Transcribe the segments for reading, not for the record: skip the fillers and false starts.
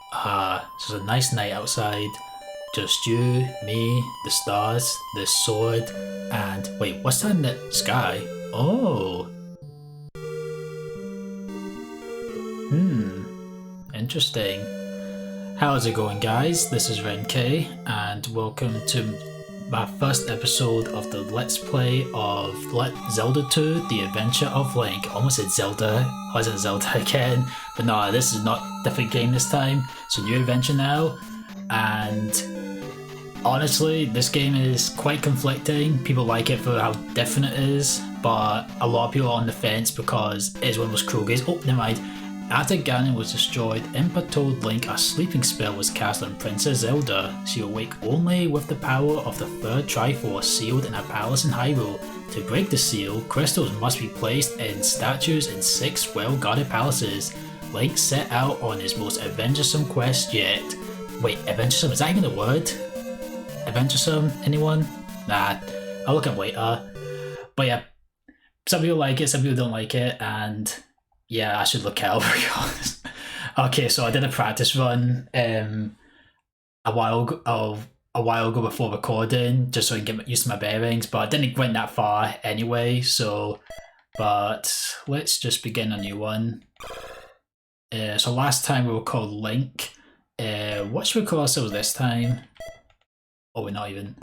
It's a nice night outside. Just you, me, the stars, this sword, and wait, what's that in the sky? Oh, interesting. How's it going, guys? This is Rend.K, and welcome to my first episode of the Let's Play of Zelda 2, The Adventure of Link. Almost said Zelda, I wasn't Zelda again, but no, this is not a different game this time. It's a new adventure now, and honestly, this game is quite conflicting. People like it for how different it is, but a lot of people are on the fence because it is one of those cruel games. Oh, never mind. After Ganon was destroyed, Impa told Link a sleeping spell was cast on Princess Zelda. She will wake only with the power of the third Triforce sealed in a palace in Hyrule. To break the seal, crystals must be placed in statues in 6 well-guarded palaces. Link set out on his most adventuresome quest yet. Wait, adventuresome? Is that even a word? Adventuresome? Anyone? Nah, I'll look up later. But yeah, some people like it, some people don't like it, and yeah, I should look out because. Okay, so I did a practice run a while ago before recording, just so I can get used to my bearings, but I didn't went that far anyway. So, but let's just begin a new one. So last time we were called Link. What should we call ourselves this time? Oh, we're not even.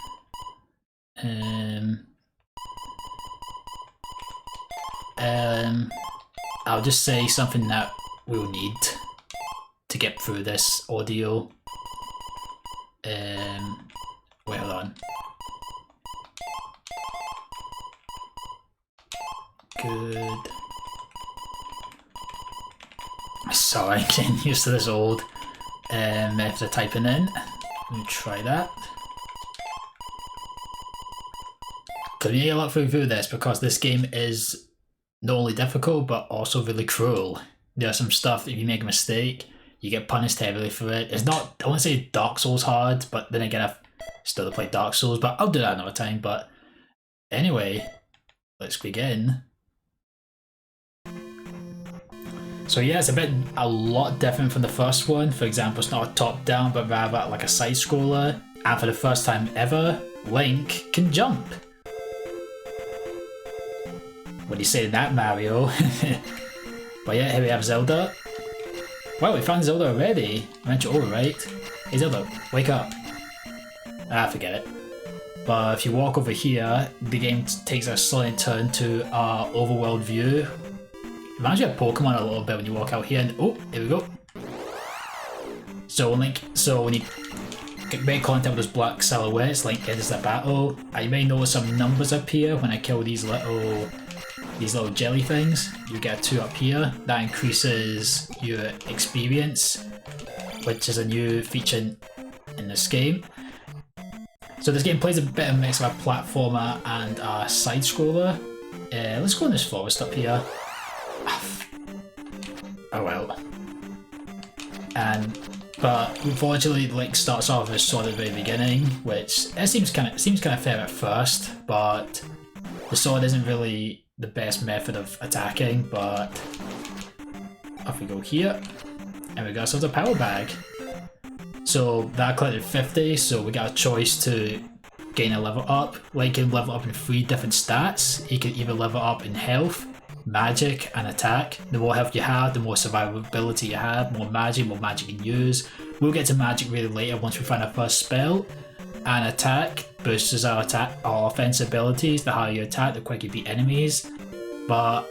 I'll just say something that we'll need to get through this audio. Wait, hold on. Good. Sorry, I'm getting used to this old method of typing in. Let me try that. Because we need a lot through this because this game is not only difficult but also really cruel. There's some stuff, if you make a mistake, you get punished heavily for it. It's not, I won't say Dark Souls hard, but then again I've still played Dark Souls, but I'll do that another time. But anyway, let's begin. So yeah, it's a lot different from the first one. For example, it's not a top down but rather like a side scroller, and for the first time ever, Link can jump. What do you say to that, Mario? But yeah, here we have Zelda. Wow, we found Zelda already. Adventure over, right? Hey Zelda, wake up. Ah, forget it. But if you walk over here, the game takes a slight turn to our overworld view. Reminds you of Pokemon a little bit when you walk out here, and oh, here we go. So when you make contact with those black silhouettes, Link enters the battle. You may notice some numbers appear when I kill these little jelly things. You get 2 up here. That increases your experience, which is a new feature in this game. So this game plays a bit of a mix of a platformer and a side scroller. Let's go in this forest up here. Oh well. But unfortunately, Link starts off with a sword at the very beginning, which it seems kind of fair at first, but the sword isn't really the best method of attacking. But off we go here, and we got ourselves a power bag. So that collected 50, so we got a choice to gain a level up. Link can level up in 3 different stats. He can either level up in health, magic, and attack. The more health you have, the more survivability you have, more magic you can use. We'll get to magic really later once we find our first spell. And attack boosts our offense abilities. The higher you attack, the quicker you beat enemies. But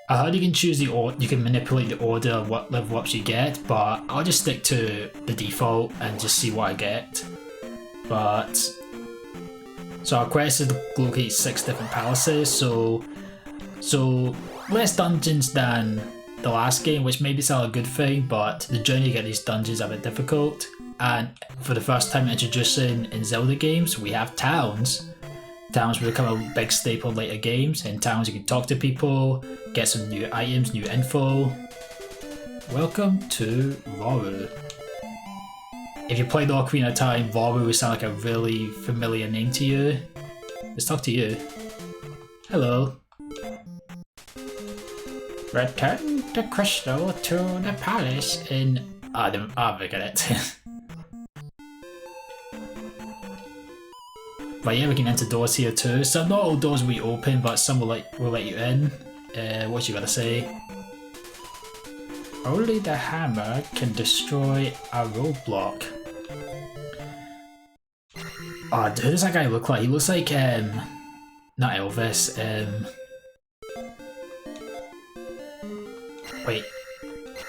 I heard you can choose you can manipulate the order of what level ups you get, but I'll just stick to the default and just see what I get. But so our quest is to locate 6 different palaces, so less dungeons than the last game, which maybe is not a good thing, but the journey to get these dungeons is a bit difficult. And for the first time introducing in Zelda games, we have towns. Towns will become a big staple in later games. In towns you can talk to people, get some new items, new info. Welcome to Voru. If you played Ocarina of Time, Voru would sound like a really familiar name to you. Let's talk to you. Hello. Return the crystal to the palace in I forget it. But yeah, we can enter doors here too. So not all doors will be open, but some will let you in. What you gotta say? Only the hammer can destroy a roadblock. Oh, who does that guy look like? He looks like not Elvis. Wait,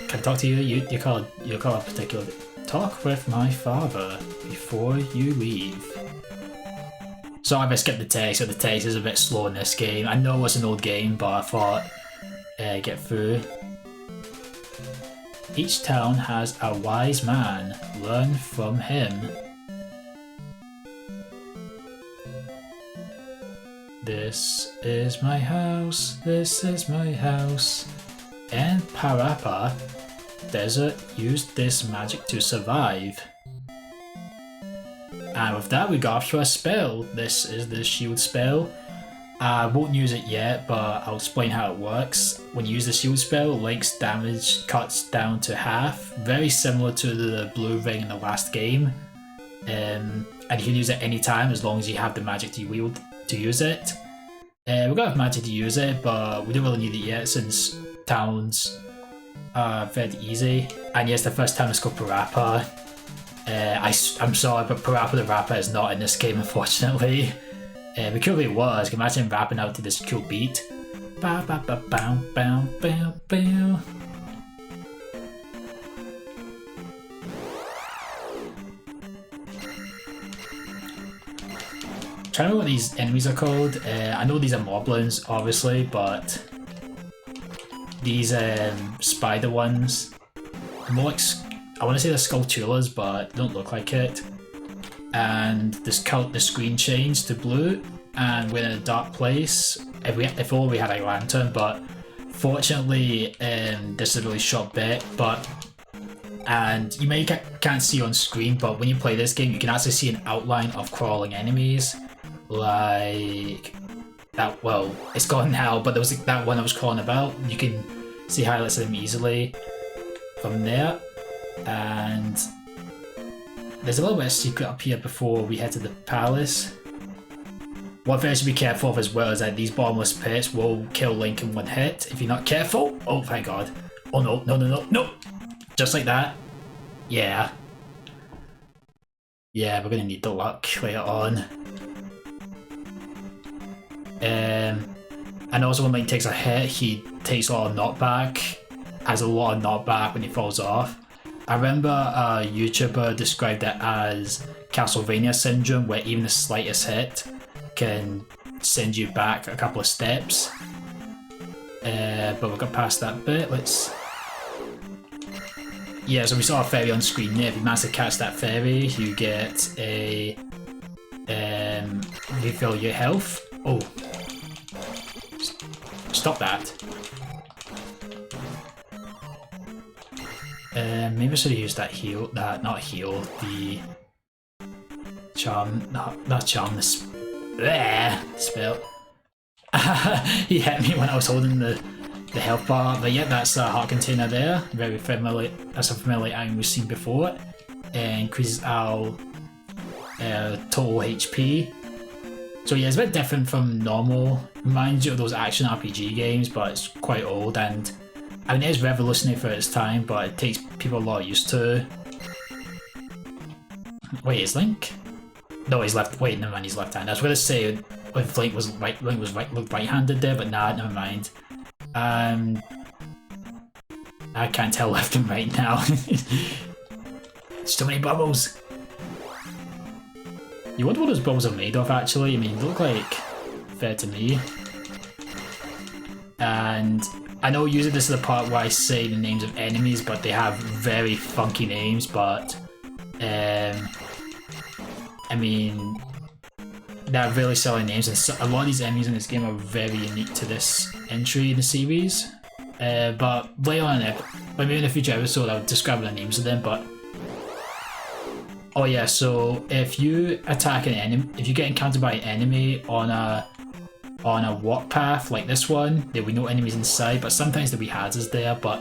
can I talk to you? You call a particular. Talk with my father before you leave. So I skip the text, so the text is a bit slow in this game. I know it's an old game, but I thought get through. Each town has a wise man. Learn from him. This is my house. This is my house. And Parappa Desert used this magic to survive. And with that, we got off to a spell. This is the shield spell. I won't use it yet, but I'll explain how it works. When you use the shield spell, Link's damage cuts down to half, very similar to the blue ring in the last game. And you can use it anytime as long as you have the magic to wield to use it. We're gonna have magic to use it, but we don't really need it yet since towns are very easy. And yes, the first town is called Parappa. I'm sorry, but Parappa the Rapper is not in this game, unfortunately. But cool if it was. Can imagine rapping out to this cool beat. Ba ba ba bow bow bow bow. Trying to remember what these enemies are called. I know these are moblins, obviously, but these spider ones, more like, I want to say they're Skulltulas, but they don't look like it. And the screen changed to blue, and we're in a dark place. If only we had a lantern, but fortunately, this is a really short bit. And you may can't see on screen, but when you play this game, you can actually see an outline of crawling enemies, like that. Well, it's gone now, but there was that one I was crawling about. You can see highlights of them easily from there. And there's a little bit of secret up here before we head to the palace. One thing I should be careful of as well is that these bottomless pits will kill Link in one hit if you're not careful. Oh, thank God. Oh no, no, no, no, no! Just like that. Yeah. Yeah, we're gonna need the luck later on. And also when Link takes a hit, he takes a lot of knockback. Has a lot of knockback when he falls off. I remember a YouTuber described it as Castlevania syndrome, where even the slightest hit can send you back a couple of steps. But we'll get past that bit. Yeah, so we saw a fairy on screen there. If you manage to catch that fairy, you get a refill your health. Oh, stop that. Maybe I should have used that heal. Not heal. The charm. Not charm. The spell. He hit me when I was holding the health bar. But yeah, that's a heart container there. Very familiar. That's a familiar item we've seen before. Increases our total HP. So yeah, it's a bit different from normal. Reminds you of those action RPG games, but it's quite old, and I mean, it is revolutionary for its time, but it takes people a lot used to. Wait, is Link? No, he's left. Wait, never mind. He's left-handed. I was gonna say if Link was looked right-handed there, but nah, never mind. I can't tell left and right now. There's too many bubbles. You wonder what those bubbles are made of, actually. I mean, they look like fair to me. And I know usually this is the part where I say the names of enemies, but they have very funky names, but I mean, they're really silly names, and so, a lot of these enemies in this game are very unique to this entry in the series. But later on, maybe in a future episode, I'll describe the names of them, but oh yeah, so if you attack an enemy, if you get encountered by an enemy on a walk path like this one, there'll be no enemies inside, but sometimes there'll be hazards there. But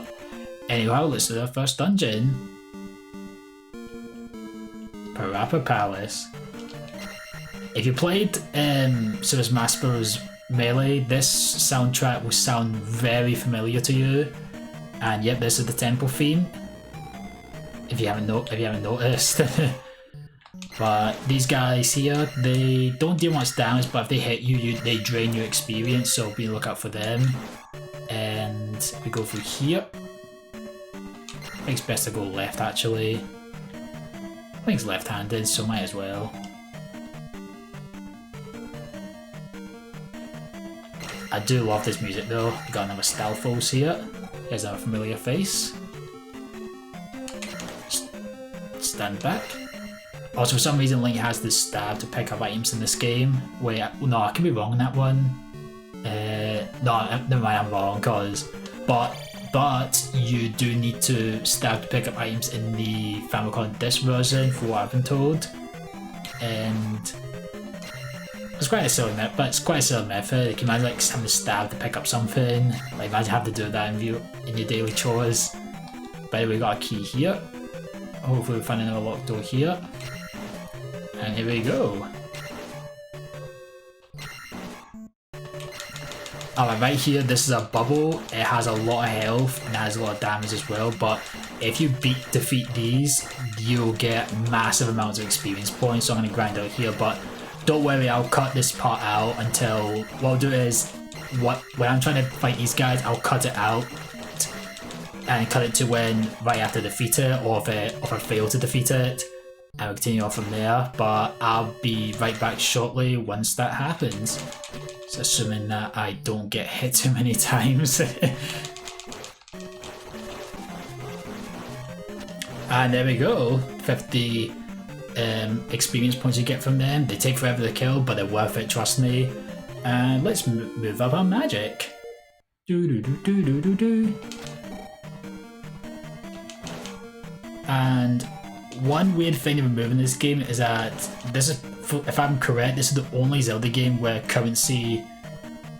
anyhow, let's do our first dungeon. Parappa Palace. If you played Super Smash Bros. Melee, this soundtrack will sound very familiar to you. And yep, this is the temple theme. If you haven't noticed. But these guys here, they don't deal much damage, but if they hit you, they drain your experience, so be on the lookout for them. And we go through here. I think it's best to go left actually. I think it's left-handed, so might as well. I do love this music though. We've got another Stalfos here. Here's our familiar face. Stand back. Also, for some reason, Link has the stab to pick up items in this game. Wait, no, I could be wrong on that one. No, never mind, I'm wrong. But you do need to stab to pick up items in the Famicom Disc version, for what I've been told. And it's quite a silly method, but it's quite a silly method. You can imagine like having to stab to pick up something. Like imagine having to do that in your daily chores. But anyway, we got a key here. Hopefully we find another locked door here. And here we go. Alright, right here, this is a bubble. It has a lot of health and it has a lot of damage as well, but if you defeat these, you'll get massive amounts of experience points, so I'm going to grind out here, but don't worry, I'll cut this part out until, what I'll do is, when I'm trying to fight these guys, I'll cut it out and cut it to when, right after defeat it, or if I fail to defeat it, and we'll continue on from there, but I'll be right back shortly once that happens. So assuming that I don't get hit too many times. And there we go, 50 experience points you get from them. They take forever to kill, but they're worth it, trust me. And let's move up our magic. And one weird thing to remove in this game is that this is, if I'm correct, this is the only Zelda game where the currency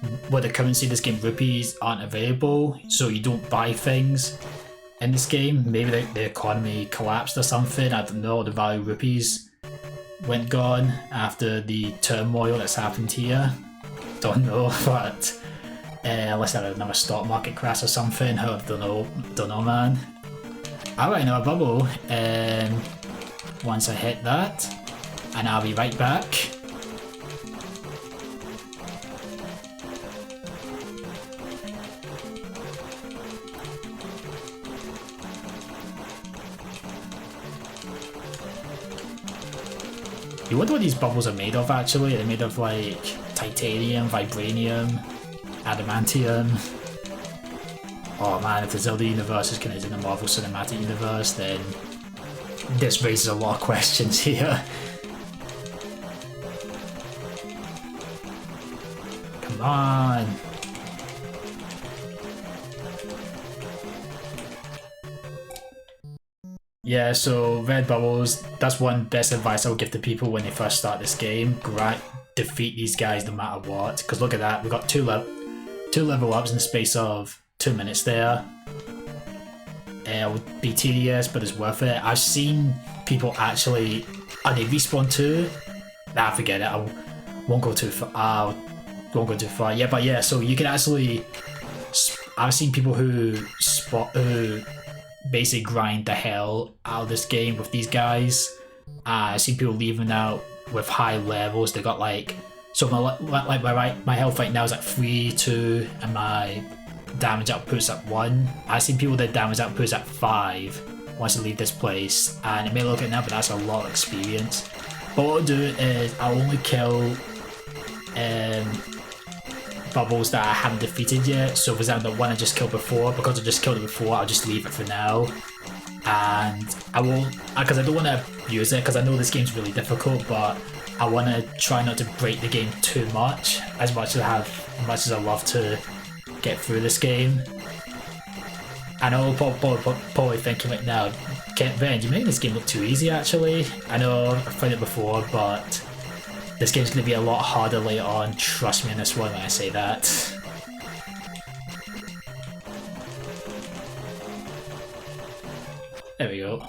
in this game, rupees, aren't available, so you don't buy things in this game. Maybe the economy collapsed or something, I don't know, the value of rupees went gone after the turmoil that's happened here. Don't know, but unless I had another stock market crash or something, I don't know man. Alright, now a bubble. Once I hit that, and I'll be right back. You wonder what these bubbles are made of actually. They're made of like titanium, vibranium, adamantium. Oh man, if the Zelda universe is connected to the Marvel Cinematic Universe, then this raises a lot of questions here. Come on. Yeah, so red bubbles, that's one best advice I would give to people when they first start this game. Defeat these guys no matter what, because look at that, we got two level ups in the space of 2 minutes there. It would be tedious, but it's worth it. I've seen people actually... they respawn too? Nah, forget it. I won't go too far. Yeah, but yeah, so you can actually... I've seen people who basically grind the hell out of this game with these guys. I've seen people leaving out with high levels. They got like... So my health right now is like 3, 2, and my damage output's at 1. I've seen people that damage output's at 5 once they leave this place, and it may look at now, but that's a lot of experience. But what I'll do is I'll only kill bubbles that I haven't defeated yet. So for example, the one I just killed before, because I just killed it before, I'll just leave it for now. And I won't, because I don't want to abuse it, because I know this game's really difficult, but I want to try not to break the game too much, as much as I love to get through this game. I know probably thinking right now, Rend, you making this game look too easy actually. I know I've played it before, but this game's going to be a lot harder later on, trust me on this one when I say that. There we go.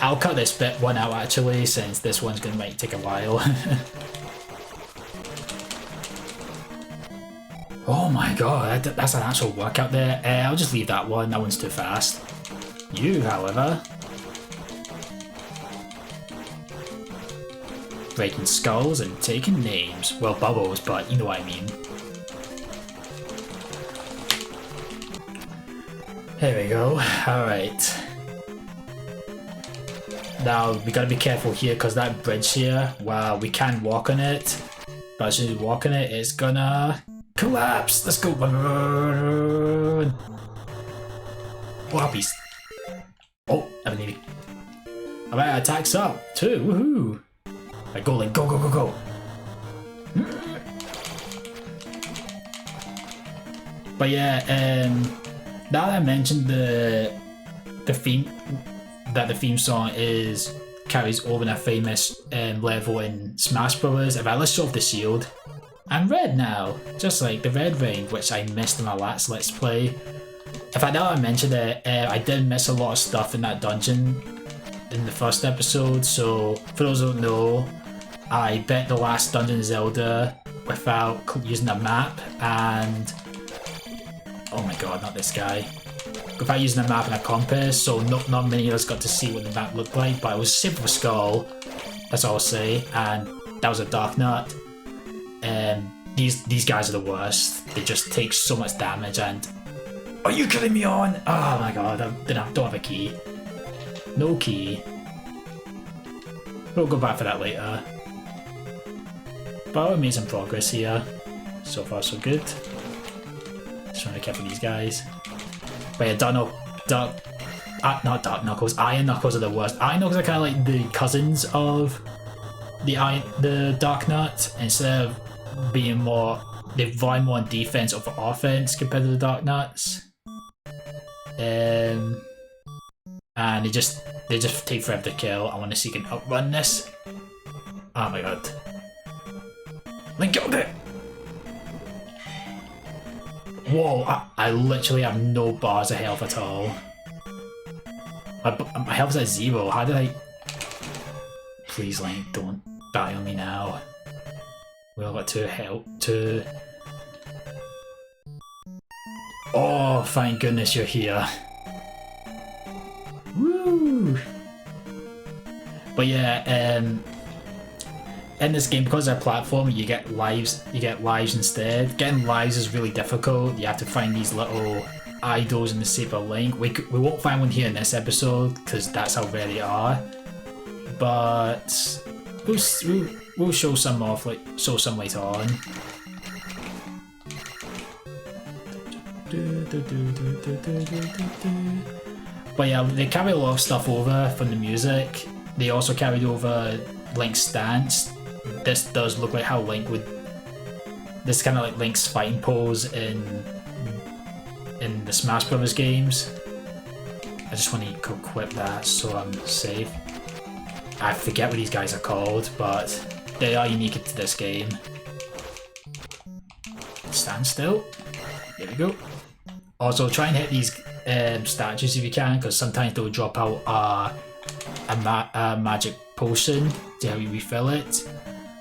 I'll cut this bit one out actually, since this one's gonna might take a while. Oh my god, that's an actual workout there. I'll just leave that one. That one's too fast. You, however, breaking skulls and taking names. Well, bubbles, but you know what I mean. There we go. Alright. Now, we gotta be careful here, because that bridge here, wow, we can walk on it. But as soon as we walk on it, it's gonna collapse. Let's go. Whoppies. Oh, I mean, alright, attacks up. Too. Woohoo. Right, go, Link. Go, go, go, go. But yeah, now that I mentioned the theme, that the theme song carries over in a famous level in Smash Bros. If I let off the shield, I'm red now, just like the red ring, which I missed in my last Let's Play. In fact, now that I mentioned it, I did miss a lot of stuff in that dungeon in the first episode, so for those who don't know, I bet the last dungeon in Zelda without using a map, and oh my god, not this guy. Without using a map and a compass, so not many of us got to see what the map looked like, but it was Simple Skull, that's all I'll say, and that was a Dark Nut. These guys are the worst. They just take so much damage, and are you killing me on? Oh my god, I don't have a key. No key. We'll go back for that later. But we made some progress here. So far so good. Just trying to care for these guys. But yeah, not Dark Knuckles, Iron Knuckles are the worst. Iron Knuckles are kind of like the cousins of the Dark Nut. Instead of being more, they rely more on defense over offense compared to the Dark Nuts. And they just take forever to kill. I want to see if I can outrun this. Oh my god. Link, get up there! Whoa, I literally have no bars of health at all. My health is at 0. How did I... Please, Link, don't die on me now. We all got 2 health. 2... Oh, thank goodness you're here. Woo! But yeah, in this game, because they're platform, you get lives instead. Getting lives is really difficult. You have to find these little idols in the shape of Link. We won't find one here in this episode, because that's how rare they are. But we'll show some off, show some later on. But yeah, they carry a lot of stuff over from the music. They also carried over Link's stance. This does look like how Link would... This is kind of like Link's fighting pose in the Smash Bros. Games. I just want to equip that so I'm safe. I forget what these guys are called, but they are unique to this game. Stand still. There we go. Also, try and hit these statues if you can, because sometimes they'll drop out a magic potion to help you refill it.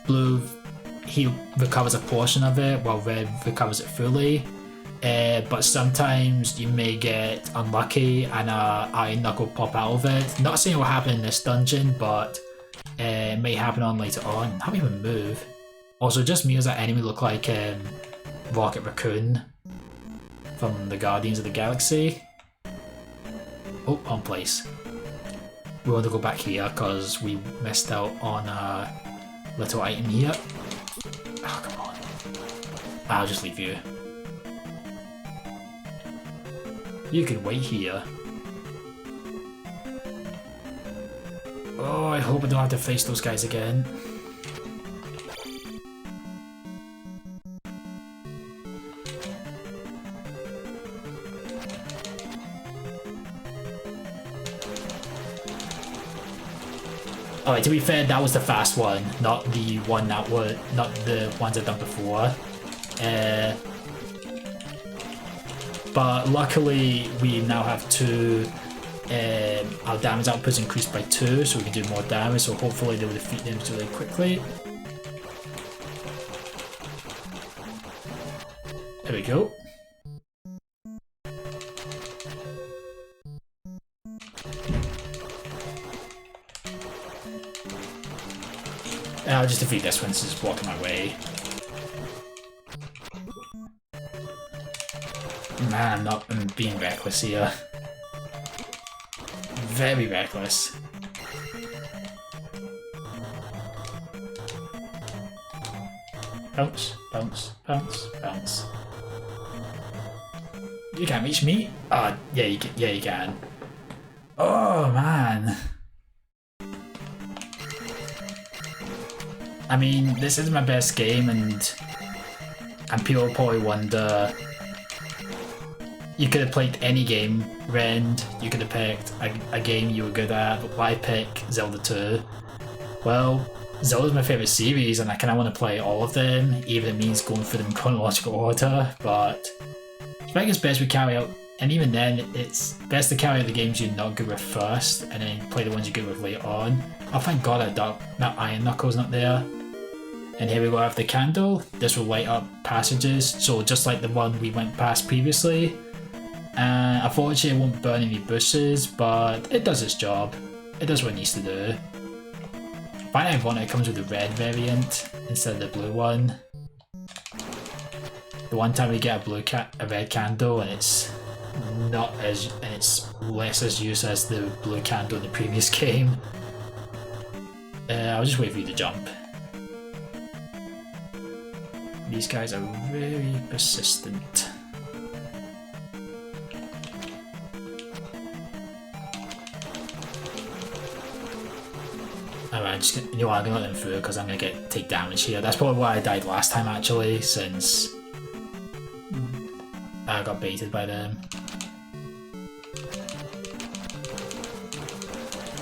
Blue, he recovers a portion of it, while red recovers it fully. But sometimes you may get unlucky and a Iron Knuckle pop out of it. Not saying it will happen in this dungeon, but it may happen on later on. How do you even move? Also, just me as that enemy look like Rocket Raccoon from the Guardians of the Galaxy. Oh, wrong place. We want to go back here because we missed out on a little item here. Oh, come on. I'll just leave you. You can wait here. Oh, I hope I don't have to face those guys again. Alright, to be fair, that was the fast one, not the one that was, not the ones I've done before. But luckily, we now have 2 our damage output is increased by 2, so we can do more damage, so hopefully they will defeat them really quickly. There we go. I'll just defeat this one since it's blocking my way. Man, I'm being reckless here. Very reckless. Bounce, bounce, bounce, bounce. You can't reach me? Oh, yeah, you can. Oh, man. I mean, this isn't my best game, and people probably wonder, you could have played any game, Rend, you could have picked a game you were good at, but why pick Zelda 2? Well, Zelda's my favourite series, and I kind of want to play all of them, even if it means going through them in chronological order, but I think it's best we carry out, and even then, it's best to carry out the games you're not good with first, and then play the ones you're good with later on. Oh, thank God that Iron Knuckle's not there. And here we go, have the candle. This will light up passages, so just like the one we went past previously. Unfortunately, it won't burn any bushes, but it does its job. It does what it needs to do. I find it ironic it comes with the red variant instead of the blue one. The one time we get a red candle, and it's less as used as the blue candle in the previous game. I'll just wait for you to jump. These guys are very persistent. Alright, you know what, I'm gonna let them through because I'm gonna take damage here. That's probably why I died last time actually, since I got baited by them.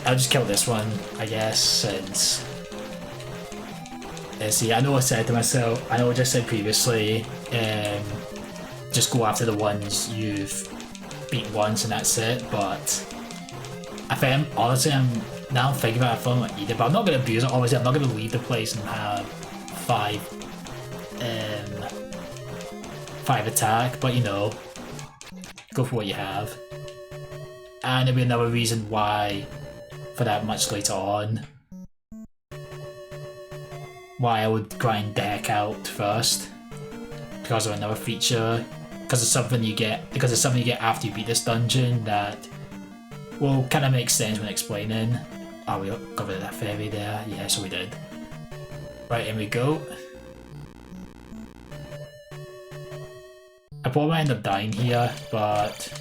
I'll just kill this one, I guess, since... see, I know I said to myself, I know I just said previously, just go after the ones you've beat once and that's it, but I think, honestly, now I'm thinking about it, I feel like either, but I'm not going to abuse it, obviously I'm not going to leave the place and have 5 attack, but you know, go for what you have. And there'll be another reason why, for that much later on, why I would grind the heck out first, because of another feature, because it's something you get after you beat this dungeon that will kind of make sense when explaining. Oh, we got rid of that fairy there. Yeah, so we did. Right, in we go. I probably might end up dying here, but...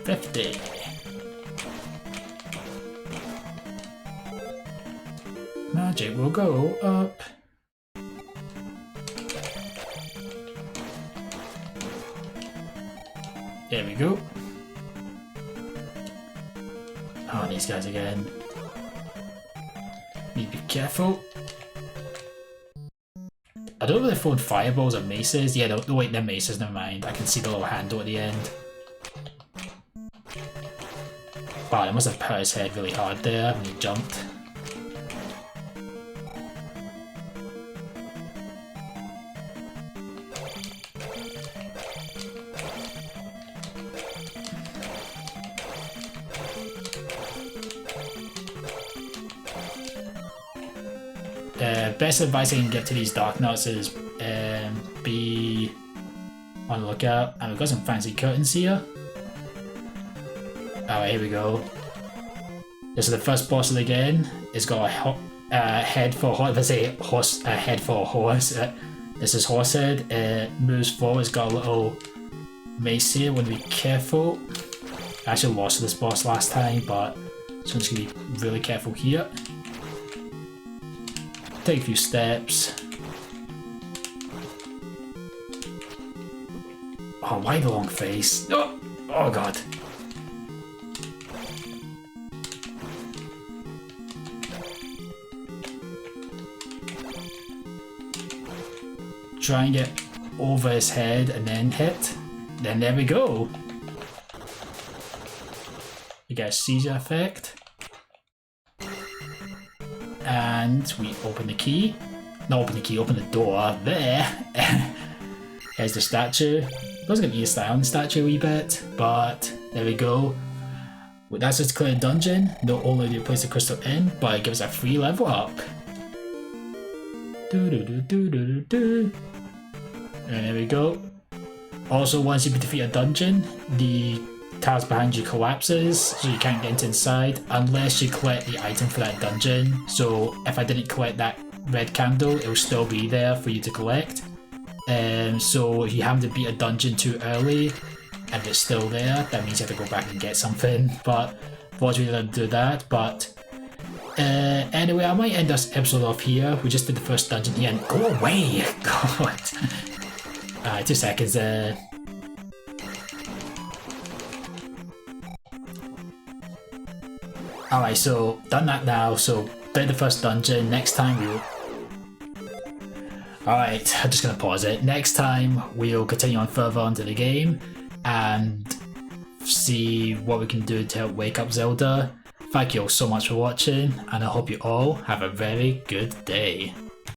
$50. Magic will go up. There we go. Oh, these guys again. Need to be careful. I don't know if they're throwing fireballs or maces. Yeah, no, wait, they're maces, never mind. I can see the little handle at the end. Wow, they must have hurt his head really hard there when he jumped. Best advice I can give to these Dark Nuts is be on the lookout. And we've got some fancy curtains here. Alright, here we go. This is the first boss of the game. It's got a head for a horse. If I say horse, a head for a horse. This is Horsehead. It moves forward. It's got a little mace here. Want to be careful. I actually lost this boss last time, but so I'm just gonna be really careful here. Take a few steps. Oh, why the long face? Oh, oh god. Try and get over his head and then hit. Then there we go. You get a seizure effect. And we open the key. Not open the key, open the door. There. Here's the statue. I was going to use that on the statue a wee bit, but there we go. Well, that's just to clear a dungeon. Not only do you place the crystal in, but it gives a free level up. And there we go. Also, once you defeat a dungeon, the tiles behind you collapses, so you can't get into inside unless you collect the item for that dungeon. So if I didn't collect that red candle, it will still be there for you to collect. So if you happen to beat a dungeon too early and it's still there, that means you have to go back and get something. But fortunately, I didn't do that. But anyway, I might end this episode off here. We just did the first dungeon here, and go away! God. 2 seconds. Alright, so done that now. So did the first dungeon. Next time we'll. Alright, I'm just gonna pause it. Next time we'll continue on further onto the game and see what we can do to help wake up Zelda. Thank you all so much for watching, and I hope you all have a very good day.